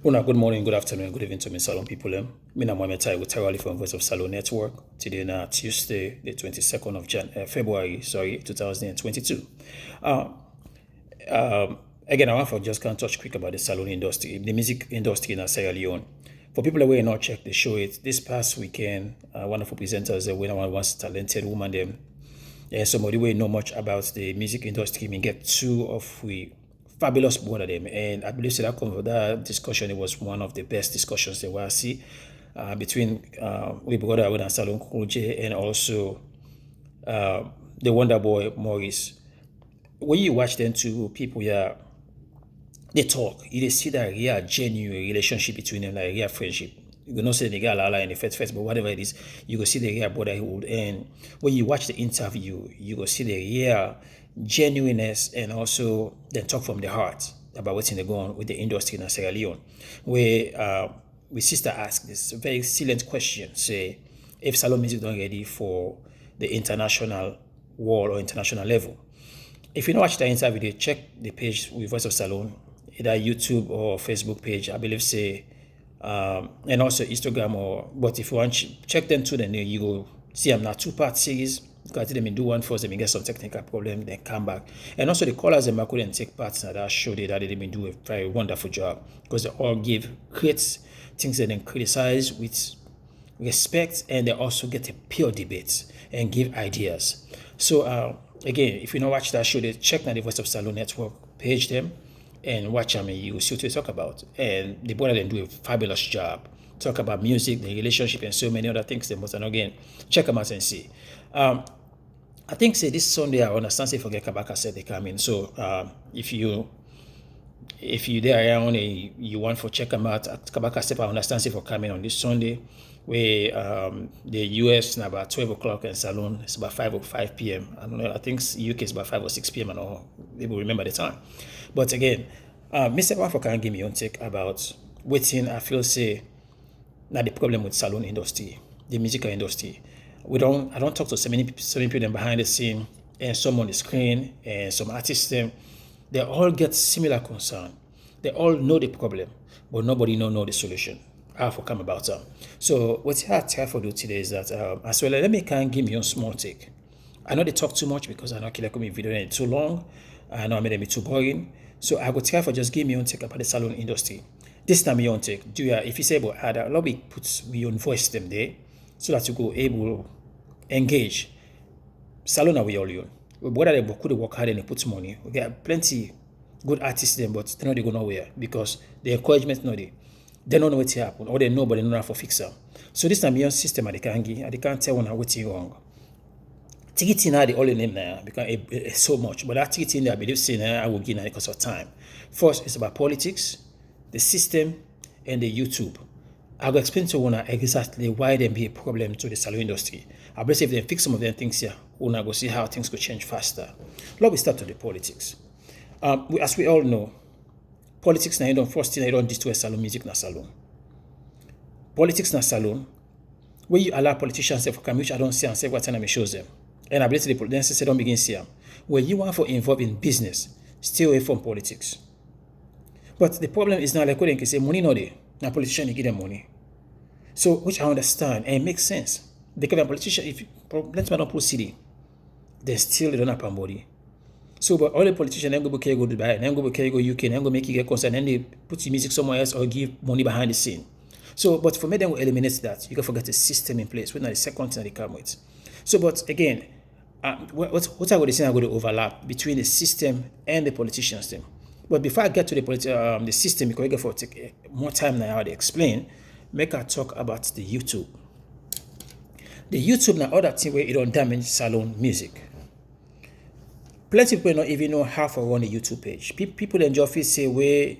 Una, good morning, good afternoon, good evening to me, Salon people. Me na Mohamed Tai with Terali from Voice of Salon Network. Today na Tuesday, the 22nd of February, 2022. Uh, Again, I want to just kind of touch quick about the salon industry, the music industry in Sierra Leone. For people that were not check the show it this past weekend, one of the presenters, when one was talented woman, them, and somebody who know much about the music industry, me get two of we fabulous both of them. And I believe that discussion, it was one of the best discussions that we see between we brother with Salon Kuje and also the Wonder Boy Maurice. When you watch them two people, yeah, they talk. You see that real genuine relationship between them, like real friendship. You can not say the guy la in the first, but whatever it is, you go see the real brotherhood. And when you watch the interview, you go see the real genuineness and also then talk from the heart about what's in the going on with the industry in Sierra Leone. Where we sister asked this very salient question, say, if salon music not ready for the international world or international level. If you don't watch the interview, check the page with Voice of Salon, either YouTube or Facebook page, I believe say, and also Instagram but if you want check them too, then you go see them now 2-part series. Because them do one first, they get some technical problem, then come back. And also the callers them couldn't take part in that show that they didn't do a very wonderful job because they all give great things that then criticize with respect, and they also get a pure debate and give ideas. So again, if you don't watch that show, they check now the Voice of Salon Network page them and watch them, and you see what they talk about. And the both of them do a fabulous job. Talk about music, the relationship, and so many other things. They must, and again, check them out and see. I think say this Sunday, I understand say forget Kabaka said they come in. So if you there around you want for check them out, Kabaka said I understand say for coming on this Sunday, where the US now about 12 o'clock and Salon it's about 5 or 5 p.m. I don't know, I think UK is about 5 or 6 p.m. and all. People remember the time. But again, Mr. Wafo can give me your take about waiting. I feel say now the problem with salon industry, the musical industry. I don't talk to so many people behind the scene and some on the screen and some artists them. They all get similar concern. They all know the problem, but nobody know the solution. How to come about them. So what I try for do today is that as well, let me give me a small take. I know they talk too much because I know I come video and too long. I know I made them too boring. So I will try for just give me your take about the salon industry. This time your take. Do you if you say about other lobby puts your own voice them there so that you go able to engage. Salon are we all you. Whether they could work hard and they put money. We get plenty good artists them, but they know they go nowhere because the encouragement no they don't know what happen, or they know but they don't know how to fix them. So this time your system they can't tell one what's wrong. Ticketing now the only name now because it's so much, but that ticketing I believe saying I will give because of time. First, it's about politics, the system, and the YouTube. I will explain to you exactly why there be a problem to the salon industry. I believe if they fix some of them things here, we'll go see how things could change faster. Let me start with the politics. As we all know, politics now you don't first thing you don't destroy salon music na salon. Politics na salon, when you allow politicians to come, which I don't see and say what time it shows them. And I believe the politicians don't begin see them. When you want to involve in business, stay away from politics. But the problem is now like when they say money no day. Now politician you give them money. So which I understand and it makes sense. Because a politician, if let's not put city, they still don't have body. So but all the politicians then go to Dubai, then go to UK, then go make you get concerned, then they put the music somewhere else or give money behind the scene. So but for me then we eliminate that. You can forget the system in place. We're not the second thing they come with. So but again, what I would say I go to overlap between the system and the politicians then. But before I get to the system, because I get for take more time now to explain, make I talk about the YouTube. The YouTube now other thing where it don't damage salon music. Plenty of people don't even know how to run a YouTube page. People in office say where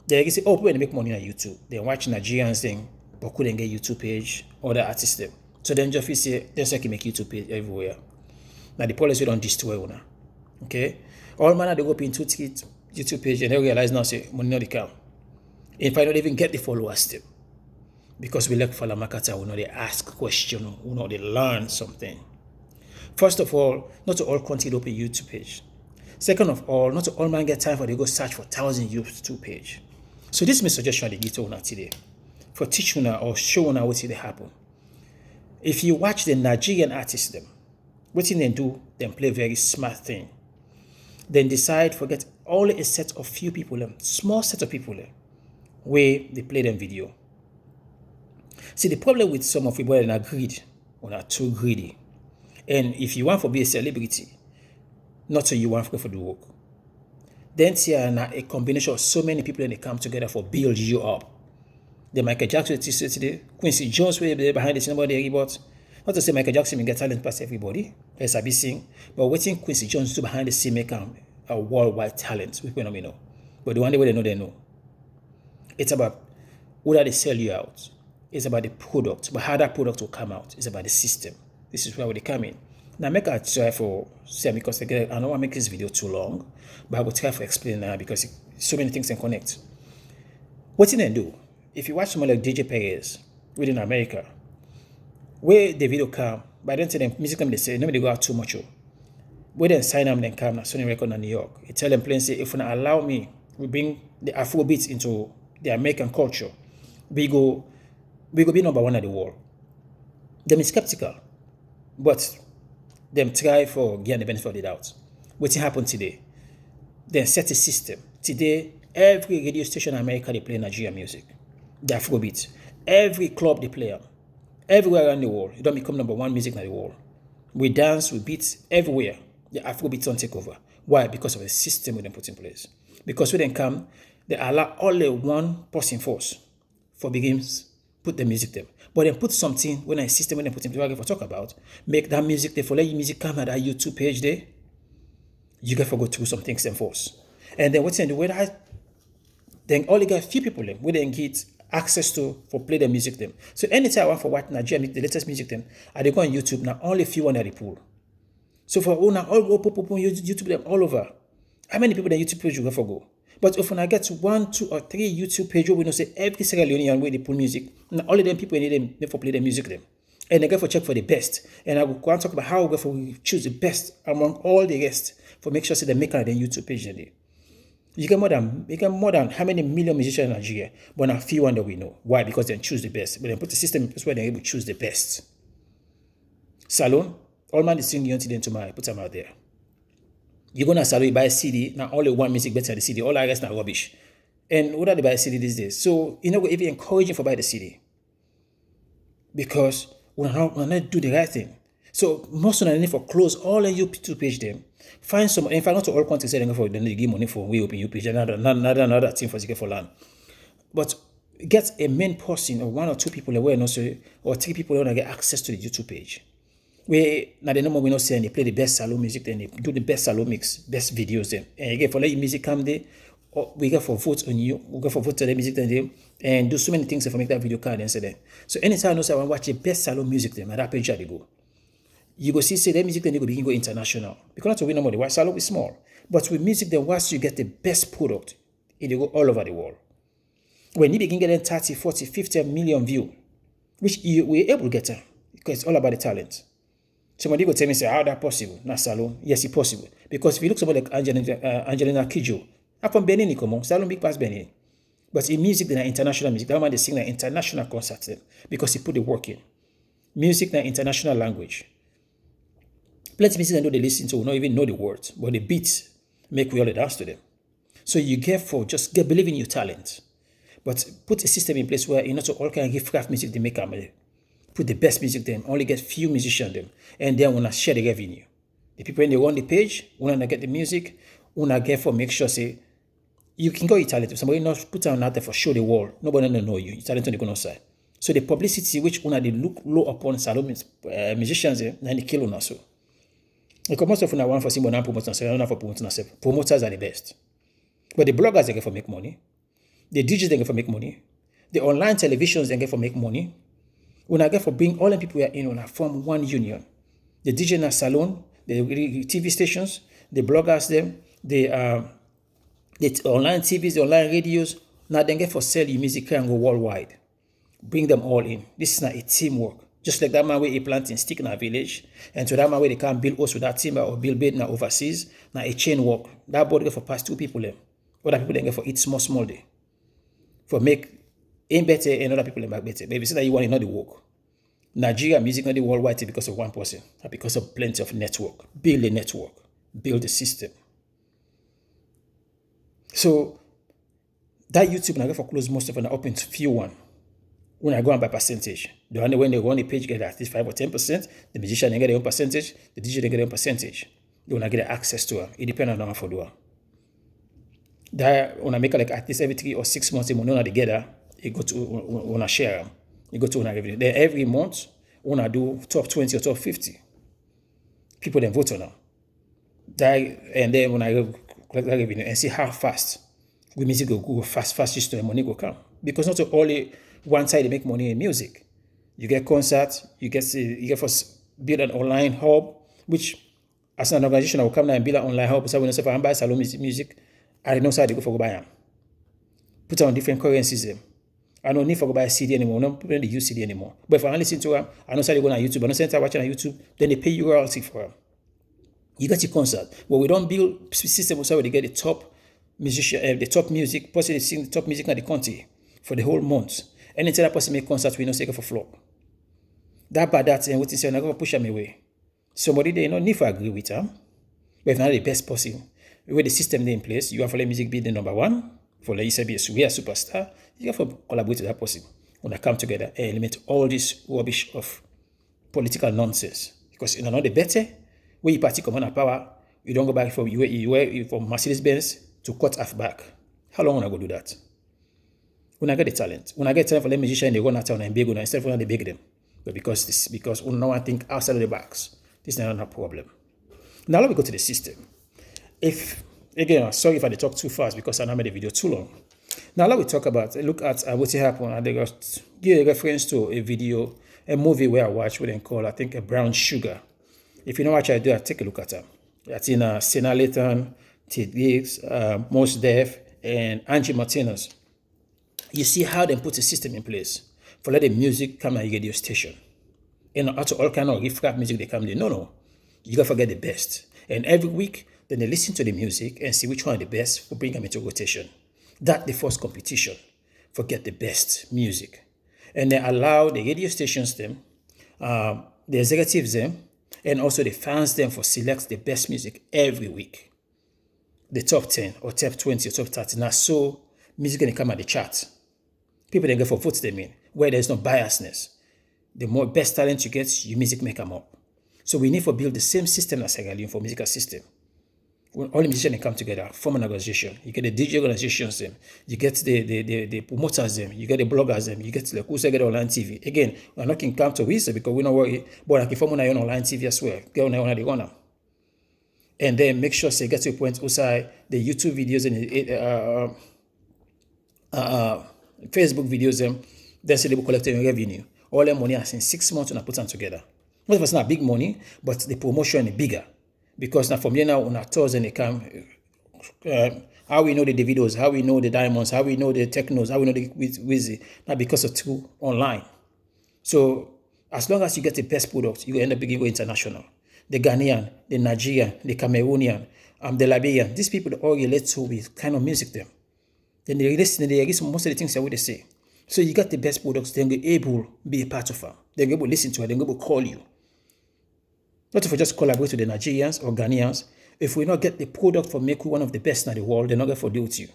they say, oh, people make money on YouTube. They watch Nigerians thing, but couldn't get YouTube page, other artists them. So then office say they can make YouTube page everywhere. Now the policy don't destroy one. Okay? All manner they go up into YouTube page and they realize now say money not the count. In fact, don't even get the followers them. Because we like follow Makata, we know they ask questions, we know they learn something. First of all, not to all content open YouTube page. Second of all, not to all man get time for they go search for 1,000 YouTube page. So this is my suggestion I give to una today for teach una or show una what they happen. If you watch the Nigerian artists them, what they do, them play very smart thing. Then decide forget only a set of few people, small set of people where they play them video. See, the problem with some of people are greed or are too greedy. And if you want to be a celebrity, not so you want to go for the work. Then see a combination of so many people and they come together for build you up. The Michael Jackson today, Quincy Jones way behind the scene about the but not to say Michael Jackson get talent past everybody, as I be seeing, but waiting Quincy Jones do behind the scene make a worldwide talent. People don't know. But the one day they know. It's about whether they sell you out. It's about the product, but how that product will come out is about the system. This is where they come in. Now, make a try for say because I don't want to make this video too long, but I will try to explain now because so many things can connect. What did they do? If you watch someone like DJ Perez within America, where the video come, but then tell them music come they say nobody go out too much. Where then sign them then come now Sony record in New York. It tell them plain say if you allow me, we bring the Afrobeats into the American culture, we go be number one at the world. Them is skeptical, but them try for getting the benefit of the doubt. What happened today? Then set a system. Today, every radio station in America they play Nigerian music, the Afrobeat. Every club they play them. Everywhere around the world, it don't become number one music in the world. We dance, we beat everywhere. The Afrobeat don't take over. Why? Because of the system we then put in place. Because when they come, they allow only one person force for begins put the music them. But then put something when a system when they put in place, talk about, make that music there for let your music come at that YouTube page there. You get to go through some things and force. And then what's in the way that then only get few people them we then get access to for play the music them. So anytime I want for what Nigeria the latest music them, I they go on YouTube now only few one at the pool. So for all now all go pop YouTube them all over. How many people that YouTube page you go for go? But if I get 1, 2, or 3 YouTube page where we know say every Sierra Leonean where they pull music, now all of them people need them for play the music them. And they go for check for the best. And I will go and talk about how we go for choose the best among all the rest for make sure say they make on the YouTube page today. You get more than how many million musicians in Nigeria, but not few one that we know. Why? Because they choose the best. But they put the system in place where they're able to choose the best. Salon, all man is singing until then tomorrow, put them out there. You go to Salon, you buy a CD, now only one music better than the CD, all the rest are rubbish. And what are they buy a CD these days? So you know what even encouraging for buy the CD. Because we're not do the right thing. So most of them need for close all the YouTube page them. Find some, in fact, not to all countries say they for they give money for we open YouTube page, another thing for get for land. But get a main person or 1 or 2 people aware also or 3 people that get access to the YouTube page. Where now the number we not say and they play the best salon music, then they do the best salon mix, best videos then. And you get for let your music come there, or we get for votes on you, we get for vote to the music then they and do so many things to make that video card and say then. So anytime I know say I want to watch the best salon music then at that page they go. You go see say that music then you go begin go international. Because not to win no money, why salon is small. But with music then once you get the best product, it will go all over the world. When you begin getting 30, 40, 50 million views, which you were able to get because it's all about the talent. Somebody go tell me, say, how that possible? Not Salon. Yes, it's possible. Because if you look somebody like Angelina Kidjo, I'm from Benin, come on. Salon big past Benin. But in music, they're international music. That man, they sing an international concerts because he put the work in. Music, they're international language. Plenty of music I know they listen to, not even know the words, but the beats make we all dance to them. So you get for just believe in your talent. But put a system in place where you know to all can give craft music they make put the best music them, only get few musicians them, and then wanna share the revenue. The people when they run the page, wanna get the music, wanna get for make sure say you can go your talent. If somebody not put on out there for show the world, nobody know you. Your talent on the outside. So the publicity which wanna they look low upon salon musicians and they kill on also. Because most of them want for simple non promoters, so not for promoting themselves. Promoters are the best. But the bloggers they get for make money. The DJs they get for make money. The online televisions they get for make money. When I get for bring all the people here in, when I form one union. The DJ in a salon, the TV stations, the bloggers them, the online TVs, the online radios. Now they get for sell your music and go worldwide. Bring them all in. This is not a teamwork. Just like that man where he planting stick in a village, and to that man where they can't build house with that timber or build bed now overseas, now a chain work. That board get for past 2 people them. Other people they get for eat small day. for make ain't better and other people make better. But if you say that you want to know the work, Nigeria music not the worldwide because of one person, but because of plenty of network. Build a network, build a system. So that YouTube when I go for close most of them up into few one. When I go on by percentage, the only when they go on the page get at least 5 or 10%, the musician they get their own percentage, the DJ they get their own percentage. They wanna get access to it. It depends on how for do it. That when I make like at least every 3 or 6 months, they money together, you go to wanna share them. You go to one revenue. Then every month, wanna do top 20 or top 50. People then vote on them. That and then when I collect that revenue and see how fast we music go fast just to money go come. Because not only one side they make money in music. You get concerts, you get for build an online hub, which as an organization I will come now and build an online hub. So when I say I buy salon music, I don't know how they go for go buy them. Put on different currencies them. I don't need for go buy a CD anymore. No people don't use CD anymore. But if I listen to them, I know how they go on YouTube. I know how they watch on YouTube. Then they pay you royalty for them. You get your concert. But we don't build system so they get the top musician, the top music, possibly sing the top music in the country for the whole month. Anytime that person make concert, we don't take it for flop. That bad that and what is saying, I'm gonna push them away. Somebody they don't need to agree with them. But if not the best person, with the system they in place, you have to let music be the number one. For let you say be a superstar, you have to collaborate with that person. When they come together and eliminate all this rubbish of political nonsense. Because you know the better, when you party come on power, you don't go back from from Mercedes-Benz to cut half back. How long will I go do that? When I get the talent, for the musician, they run out town and beg them instead of when they beg them. But because we no one think outside of the box, this is not a problem. Now let me go to the system. If again, sorry if I talk too fast because I now made the video too long. Now let me talk about look at what happened and they got give a reference to a video, a movie where I watched what they call I think a Brown Sugar. If you know what I do, I take a look at them. That's in Sena Layton, T. Diggs, Mos Def, and Angie Martinez. You see how they put a system in place for let the music come and radio station. And out of all kind of riff-raff music they come there. No. You gotta forget the best. And every week, then they listen to the music and see which one is the best for bring them into rotation. That's the first competition. Forget the best music. And they allow the radio stations them, the executives them, and also the fans them for select the best music every week. The top 10 or top 20 or top 30. Now so music gonna come at the chart. People then go for votes them in, where there's no biasness. The more best talent you get, your music make them up. So we need to build the same system as Sierra Leone for musical system. When all the musicians come together, form an organization. You get the DJ organizations them, you get the promoters them, you get the bloggers them, you get the who say get online TV. Again, we're not going to come to Wizard because we don't worry, but I can form an online TV as well. Get on the runner. And then make sure say get to a point outside the YouTube videos and Facebook videos them, then say they will collect revenue. All their money has in 6 months and I put them together. Most of us not big money, but the promotion is bigger. Because now from here now on our tours and they come, how we know the Davidos, how we know the Diamonds, how we know the Technos, how we know the Wizzy, not because of two online. So as long as you get the best product, you end up beginning go international. The Ghanaian, the Nigerian, the Cameroonian, the Liberian, these people all relate to with kind of music them. Then they listen, they listen most of the things that they say. So you got the best products, then you're able to be a part of them. They're able to listen to it, they're able to call you. Not if we just collaborate with the Nigerians or Ghanaians. If we not get the product for make one of the best in the world, they're not going to deal with you.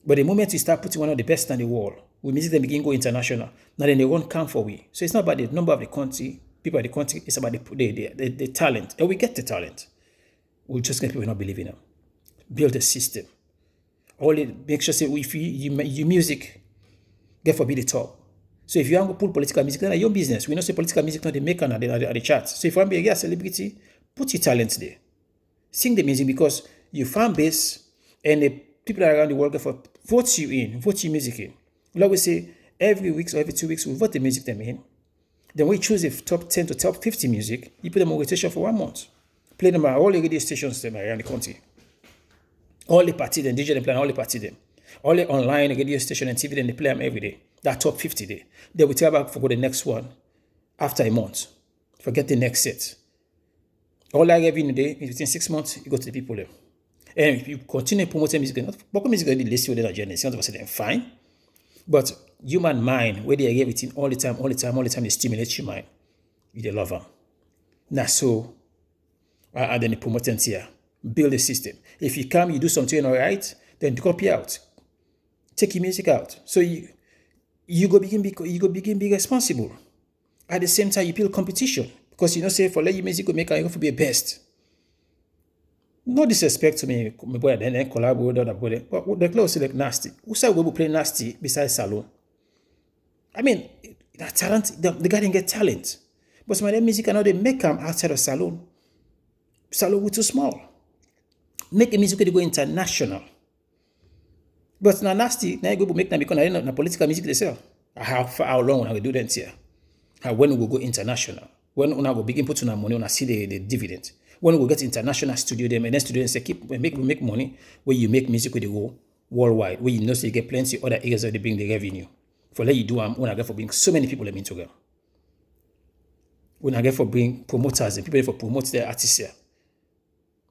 But the moment you start putting one of the best in the world, we music them begin go international. Now then they won't come for we. So it's not about the number of the country, people of the country, it's about the talent. And we get the talent. We'll just get people not believing them. Build a system. Only make sure say if you music, get for be the top. So if you want to pull political music, then your business. We know say political music not the maker at the charts. So if you want to be a celebrity, put your talent there. Sing the music because your fan base and the people around the world get for vote you music in. We always say every week or every 2 weeks we vote the music them in. Then we choose the top 10 to top 50 music. You put them on rotation for 1 month. Play them at all the radio stations them around the country. All the party them, DJ them play all the party them. All the online radio station and TV them they play them every day. That top 50 day. They will tell back for the next one after a month. Forget the next set. All I revenue day is within 6 months, you go to the people there. And if you continue promoting music, not promoting music already list with the agenda, it's not about saying fine. But human mind, where they get everything all the time, all the time, all the time, they stimulate your mind. You love them. Now so and then the promoting here. Build a system. If you come, you do something all right, then copy out. Take your music out. So you go begin be responsible. At the same time, you build competition. Because you know, say for let your music go make you go for be a best. No disrespect to me, my boy, then collaborate with other body. But the clothes like nasty. Who said we will play nasty besides Salon? I mean, that talent, the guy didn't get talent. But some of the music, I know they make them outside of Salon. Salon was too small. Make a music they go international. But now nasty, now you go make them because na political music they sell. How long when I do that here? How when we go international? When we go begin put on money on see the dividend? When we get international studio them and then studio say keep make money where you make music with the go worldwide, where you know so you get plenty other areas that they bring the revenue. For let you do when I get for bring so many people them in together. When I get for bring promoters and people for promote their artists here.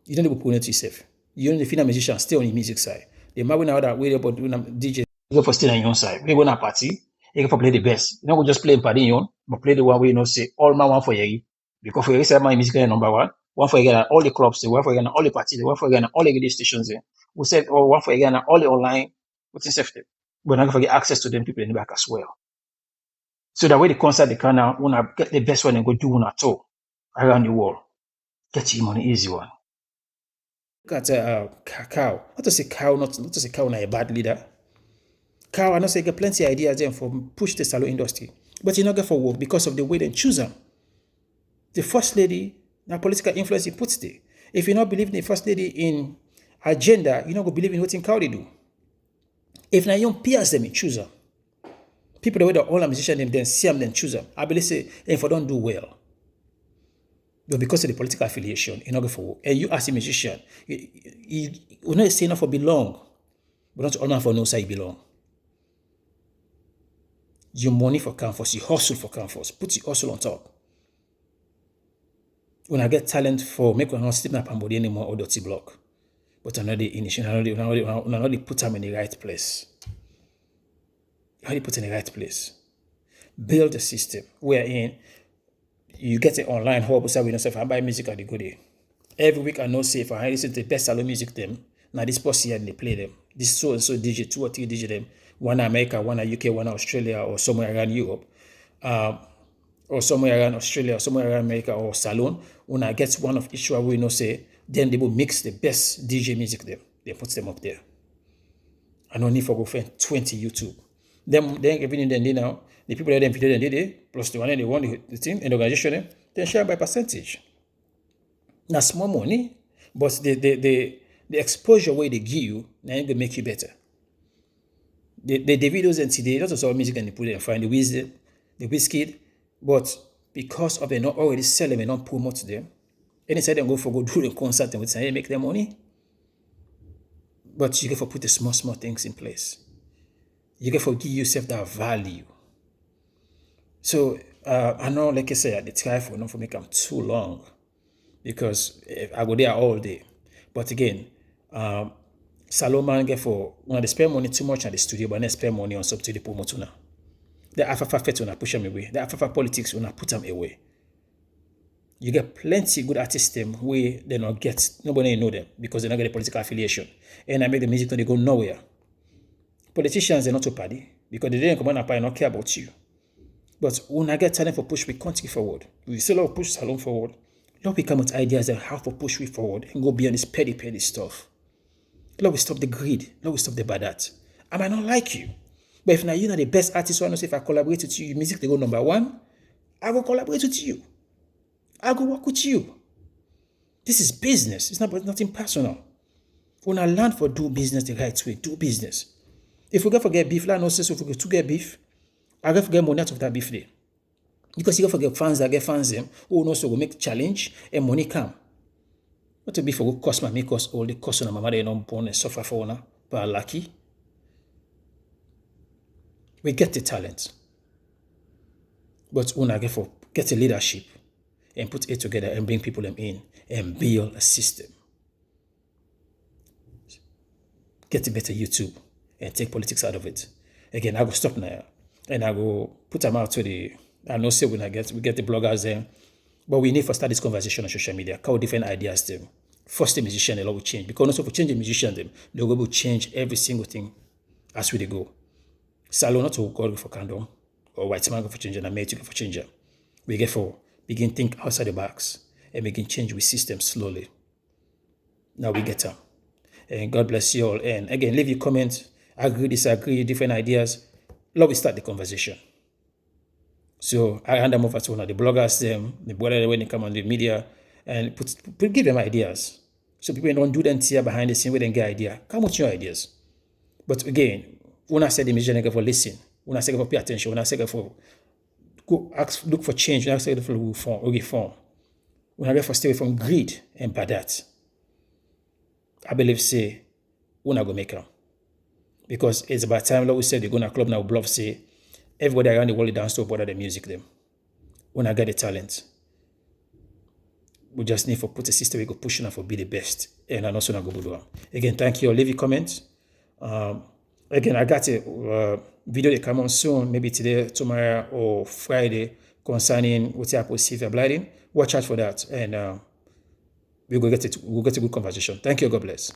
You don't need to promote yourself. You don't need to feel a musician stay on the music side. The man now that way about doing DJ. You go for stay on your own side. We go on a party, you go for play the best. You don't go just play in party your own, but play the one where you know say all man one for you. Because for you say my music is number one for you all the clubs, one for you all the parties, one for you all the radio stations. We said or one for you all the online what's in safety. But not forget access to them people in the back as well. So that way the concert they can now wanna get the best one and go do one at all around the world. Get your money easy one. Look at cow. Not to say cow, not to say cow not a bad leader. Cow, I know say get plenty of ideas then for push the salon industry. But you not get for work because of the way they choose them. The first lady, now political influence he puts there. If you not believe in the first lady in agenda, you not go believe in what in cow they do. If now young peers them choose them. People the way the all musician them then see them then choose them. I believe say if I don't do well. But because of the political affiliation, you not go for work. And you as a musician, you not say enough for belong, but not all man for no say you belong. Your money for canvas, you hustle for canvas, put your hustle on top. When I get talent for make one not sleep up and body anymore or dirty block. But another initial, another put them in the right place. How do you put in the right place? Build a system wherein you get it online hub so we know if I buy music at the good day. Every week I know say if I listen to the best salon music them, now this person here and they play them. This so and so DJ, 2 or 3 DJ them, one in America, one in UK, one in Australia or somewhere around Europe. Or somewhere around Australia or somewhere around America or salon. When I get one of each one we know say, then they will mix the best DJ music them. They put them up there. I don't need for go find 20 YouTube. Then everything then they now the people that them video then they plus the one they want the thing and the organization then share by percentage. Now small money, but the exposure way they give you now it will make you better. The videos and today, not all music and they put it and find the Whiskey, but because of they not already sell them and not promote them, anytime they go for go do the concert and say make their money. But you get for put the small things in place. You get for give yourself that value. So I know, like I said, the try for not for make them too long because I go there all day. But again, Salomon get for when they spend money too much at the studio, but they spend money on something to promote now. The Afafa fet when I push them away. The Afafa politics when I put them away. You get plenty good artists them where they not get nobody know them because they not get a political affiliation. And I make the music they go nowhere. Politicians are not to party because they didn't come on and not care about you. But when I get talent for push we continue forward. We still love push Salon forward. Love we come with ideas on how to push we forward and go beyond this petty stuff. Love we stop the greed. Love we stop the bad art. I might not like you. But if now you're not the best artist, so I know say if I collaborate with you, your music they go number 1, I will collaborate with you. I go work with you. This is business. It's nothing personal. When I learn for do business the right way, do business. If we go forget beef, like no sense if we go to get beef, I go forget money out of that beef day. Because you go forget fans that get fans them who knows so we make challenge and money come. Not to be for go cost my make us all the cost on my mother don't born and suffer for now, but lucky. We get the talent. But when I get a leadership and put it together and bring people them in and build a system. get a better YouTube and take politics out of it. Again, I go stop now and I go put them out to the, I know say we get the bloggers there, but we need to start this conversation on social media, how different ideas them. First the musician, a lot will change. Because also if we change the musician them, they'll be able to change every single thing as we go. Salo not to go for condom or white man go for change and mate go for change. We get for begin think outside the box and begin change with systems slowly. Now we get them. And God bless you all. And again, leave your comments, agree, disagree, different ideas. Let we start the conversation. So I hand them over to one of the bloggers, the brother when they come on the media, and give them ideas. So people don't do them here behind the scene with them get idea. Come with your ideas. But again, when I say the musician for listen, when I say for pay attention, when I say for go ask, look for change, when I say for reform, when I get for stay away from greed and bad that, I believe say we're not gonna make them. Because it's about time, like we said, they go to a club now, bluff say, everybody around the world dance to about the music them. When I get the talent, we just need to put a system we go pushing and for be the best. And I'm also not go do them. Again, thank you. Leave your comments. Again, I got a video that come on soon, maybe today, tomorrow, or Friday, concerning what's happening with severe bleeding. Watch out for that, and we'll get a good conversation. Thank you. God bless.